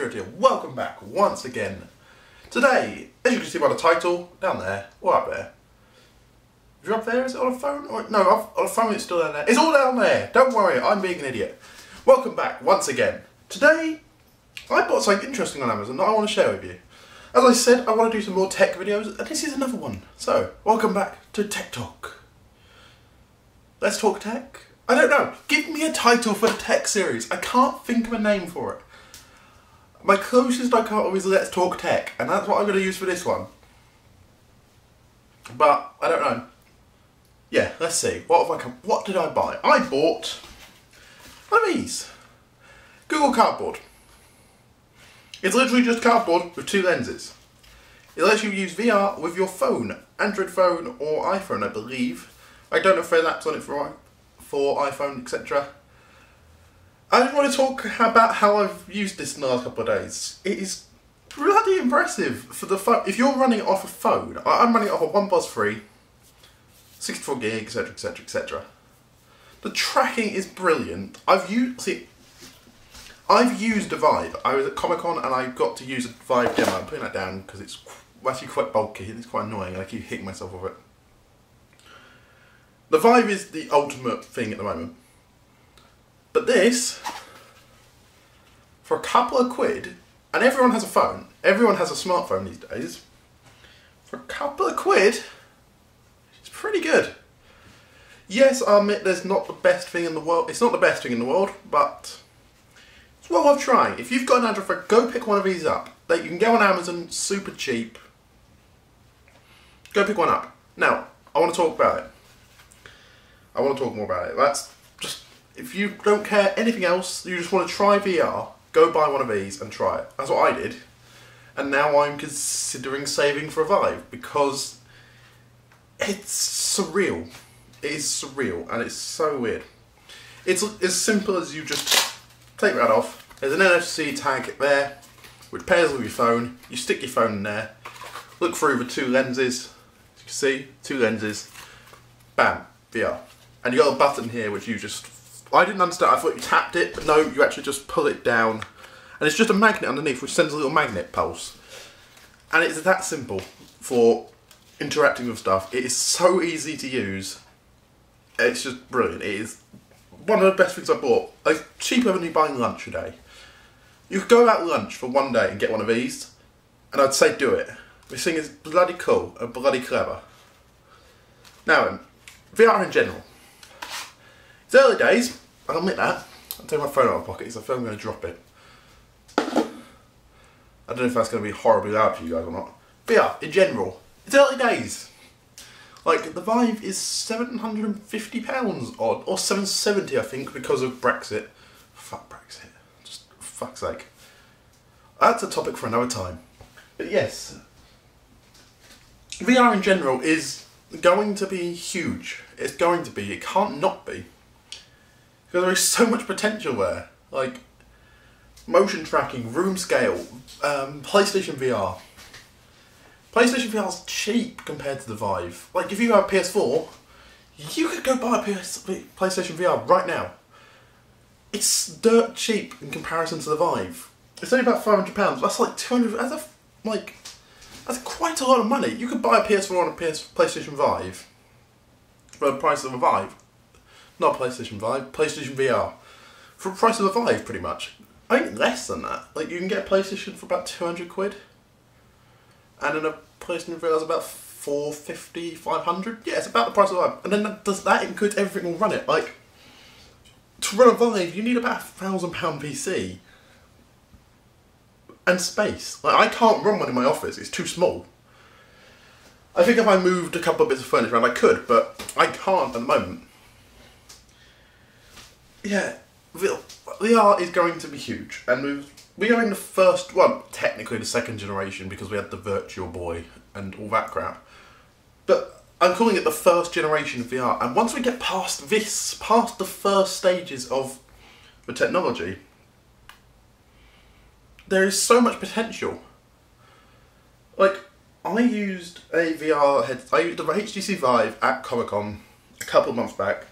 Maturity, and welcome back once again. Today, as you can see by the title, down there, or up there. If you're up there, is it on a phone? Or, no, on a phone it's still down there. It's all down there, don't worry, I'm being an idiot. Welcome back once again. Today, I bought something interesting on Amazon that I want to share with you. As I said, I want to do some more tech videos, and this is another one. So, welcome back to Tech Talk. Let's talk tech? I don't know. Give me a title for the tech series. I can't think of a name for it. My closest I can't is Let's Talk Tech, and that's what I'm going to use for this one. But, I don't know. Yeah, let's see. What did I buy? I bought one of these. Google Cardboard. It's literally just cardboard with two lenses. It lets you use VR with your phone. Android phone or iPhone, I believe. I don't know if there's apps on it for iPhone, etc. I just want to talk about how I've used this in the last couple of days. It is bloody impressive for the phone. If you're running it off a phone, I'm running it off a OnePlus 3, 64 gig, etc, etc, etc. The tracking is brilliant. I've used the Vive. I was at Comic-Con and I got to use a Vive demo. I'm putting that down because it's actually quite bulky and it's quite annoying and I keep hitting myself with it. The Vive is the ultimate thing at the moment. But this, for a couple of quid, and everyone has a phone, everyone has a smartphone these days, for a couple of quid, it's pretty good. Yes, I admit there's not the best thing in the world, it's not the best thing in the world, but it's well worth trying. If you've got an Android phone, go pick one of these up. You can go on Amazon, super cheap. Go pick one up. Now, I want to talk about it. I want to talk more about it. That's just, if you don't care anything else, you just want to try VR, go buy one of these and try it. That's what I did. And now I'm considering saving for a Vive because it's surreal. It is surreal and it's so weird. It's as simple as you just take that off. There's an NFC tag there, which pairs with your phone. You stick your phone in there, look through the two lenses. As you can see, two lenses. Bam, VR. And you got a button here which you just, I didn't understand, I thought you tapped it, but no, you actually just pull it down. And it's just a magnet underneath which sends a little magnet pulse. And it's that simple for interacting with stuff. It is so easy to use. It's just brilliant. It is one of the best things I bought. Like, cheaper than you buying lunch a day. You could go out lunch for one day and get one of these, and I'd say do it. This thing is bloody cool and bloody clever. Now then, VR in general. It's early days, I'll admit that. I'll take my phone out of my pocket because I feel I'm going to drop it. I don't know if that's going to be horribly loud for you guys or not. VR in general, it's early days. Like, the Vive is £750 odd, or £770 I think because of Brexit. Fuck Brexit, just for fuck's sake. That's a topic for another time. But yes, VR in general is going to be huge. It's going to be, it can't not be. Because there is so much potential there. Like, motion tracking, room scale, PlayStation VR. PlayStation VR is cheap compared to the Vive. Like, if you have a PS4, you could go buy a PlayStation VR right now. It's dirt cheap in comparison to the Vive. It's only about £500. That's like 200. That's quite a lot of money. You could buy a PS4 and a PlayStation Vive for the price of a Vive. Not PlayStation Vive, PlayStation VR. For the price of a Vive, pretty much. I think less than that. Like, you can get a PlayStation for about 200 quid. And then a PlayStation VR is about 450, 500. Yeah, it's about the price of a Vive. And then that includes everything will run it. Like, to run a Vive, you need about £1,000 PC. And space. Like, I can't run one in my office, it's too small. I think if I moved a couple of bits of furniture around I could, but I can't at the moment. Yeah, VR is going to be huge, and we are in the first, well, technically the second generation because we had the Virtual Boy and all that crap. But I'm calling it the first generation of VR, and once we get past this, past the first stages of the technology, there is so much potential. Like, I used a VR I used the HTC Vive at Comic-Con a couple of months back,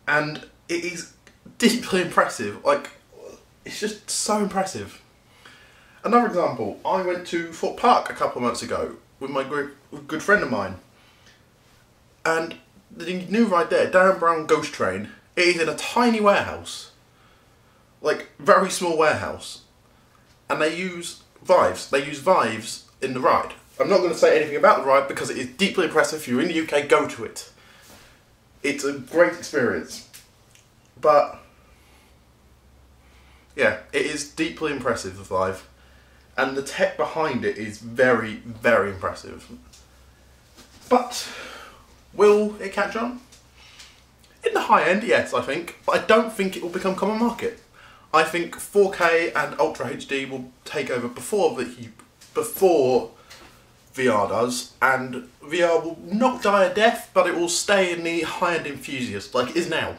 and it is deeply impressive. Like, It's just so impressive. Another example, I went to Thorpe Park a couple of months ago with my good friend of mine. And the new ride there, Darren Brown Ghost Train, it is in a tiny warehouse. Like, very small warehouse. And they use Vives. They use Vives in the ride. I'm not going to say anything about the ride because it is deeply impressive. If you're in the UK, go to it. It's a great experience. But, yeah, it is deeply impressive, the Vive. And the tech behind it is very, very impressive. But, will it catch on? In the high end, yes, I think. But I don't think it will become common market. I think 4K and Ultra HD will take over before VR does. And VR will not die a death, but it will stay in the high-end enthusiast, like it is now.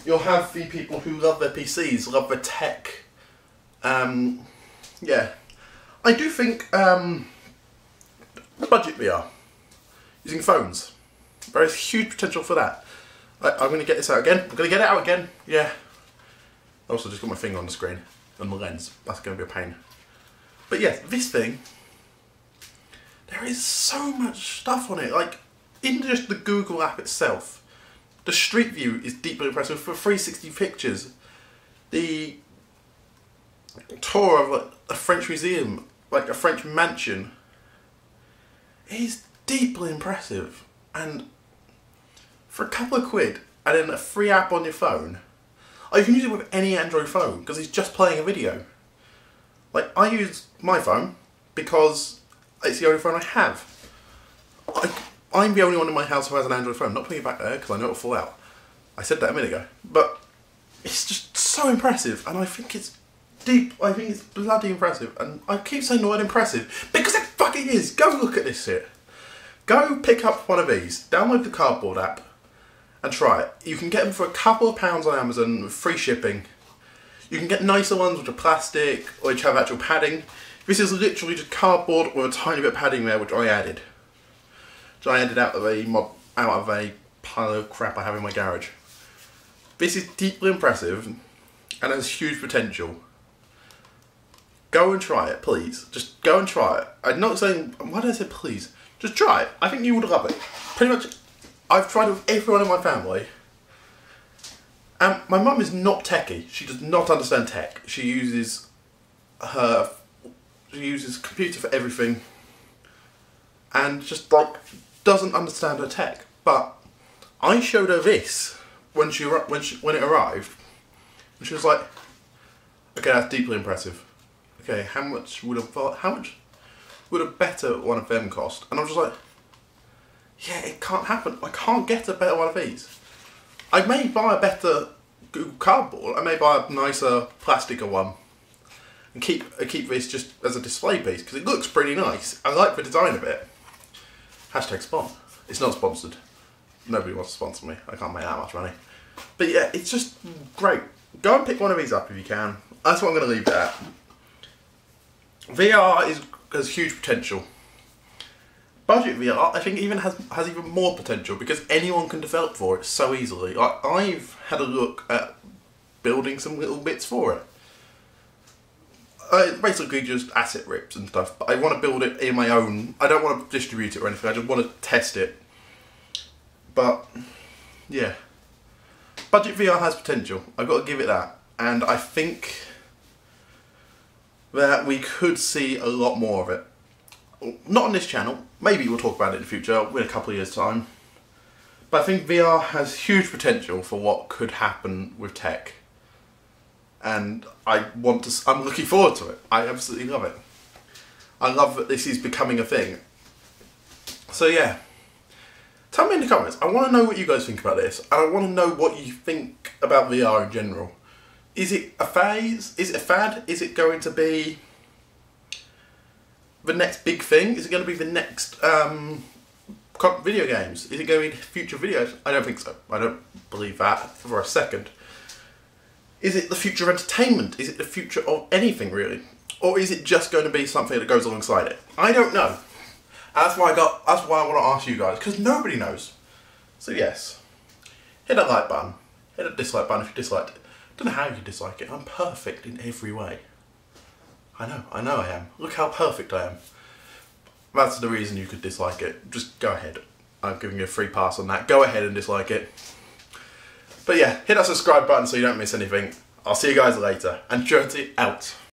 You'll have the people who love their PCs, love their tech. Yeah, I do think budget VR, using phones, there is huge potential for that. I'm going to get this out again. I'm going to get it out again. Yeah. I also just got my finger on the screen and the lens. That's going to be a pain. But yeah, this thing, there is so much stuff on it. Like, in just the Google app itself, the Street View is deeply impressive for 360 pictures. The tour of like a French museum, like a French mansion, is deeply impressive. And for a couple of quid and then a free app on your phone, you can use it with any Android phone because it's just playing a video. Like, I use my phone because it's the only phone I have. I'm the only one in my house who has an Android phone. Not putting it back there because I know it'll fall out. I said that a minute ago. But it's just so impressive, and I think it's deep. I think it's bloody impressive, and I keep saying the word impressive because it fucking is. Go look at this shit. Go pick up one of these, download the Cardboard app, and try it. You can get them for a couple of pounds on Amazon with free shipping. You can get nicer ones which are plastic or which have actual padding. This is literally just cardboard with a tiny bit of padding there, which I added. So I added out of a pile of crap I have in my garage. This is deeply impressive and has huge potential. Go and try it, please. Just go and try it. I'm not saying, why did I say please? Just try it. I think you would love it. Pretty much, I've tried it with everyone in my family. And my mum is not techie. She does not understand tech. She uses computer for everything. And just like, doesn't understand her tech. But I showed her this when it arrived. And she was like, okay, that's deeply impressive. Okay, how much would a better one of them cost? And I was just like, yeah, it can't happen. I can't get a better one of these. I may buy a better Google Cardboard. I may buy a nicer plasticer one and keep this just as a display piece because it looks pretty nice. I like the design of it. Hashtag spawn. It's not sponsored. Nobody wants to sponsor me. I can't make that much money. But yeah, it's just great. Go and pick one of these up if you can. That's what I'm going to leave it at. VR has huge potential. Budget VR, I think, even has even more potential because anyone can develop for it so easily. I've had a look at building some little bits for it. Basically just asset rips and stuff, but I want to build it in my own. I don't want to distribute it or anything, I just want to test it. But, yeah. Budget VR has potential, I've got to give it that. And I think that we could see a lot more of it. Not on this channel, maybe we'll talk about it in the future, in a couple of years' time. But I think VR has huge potential for what could happen with tech. And I'm looking forward to it. I absolutely love it. I love that this is becoming a thing. So yeah, tell me in the comments. I want to know what you guys think about this. And I want to know what you think about VR in general. Is it a phase? Is it a fad? Is it going to be the next big thing? Is it going to be the next video games? Is it going to be future videos? I don't think so. I don't believe that for a second. Is it the future of entertainment? Is it the future of anything really? Or is it just going to be something that goes alongside it? I don't know. That's why I want to ask you guys, because nobody knows. So yes, hit that like button, hit that dislike button if you disliked it. Don't know how you dislike it. I'm perfect in every way. I know I am. Look how perfect I am. That's the reason you could dislike it. Just go ahead. I'm giving you a free pass on that. Go ahead and dislike it. But yeah, hit that subscribe button so you don't miss anything. I'll see you guys later. And Journey out.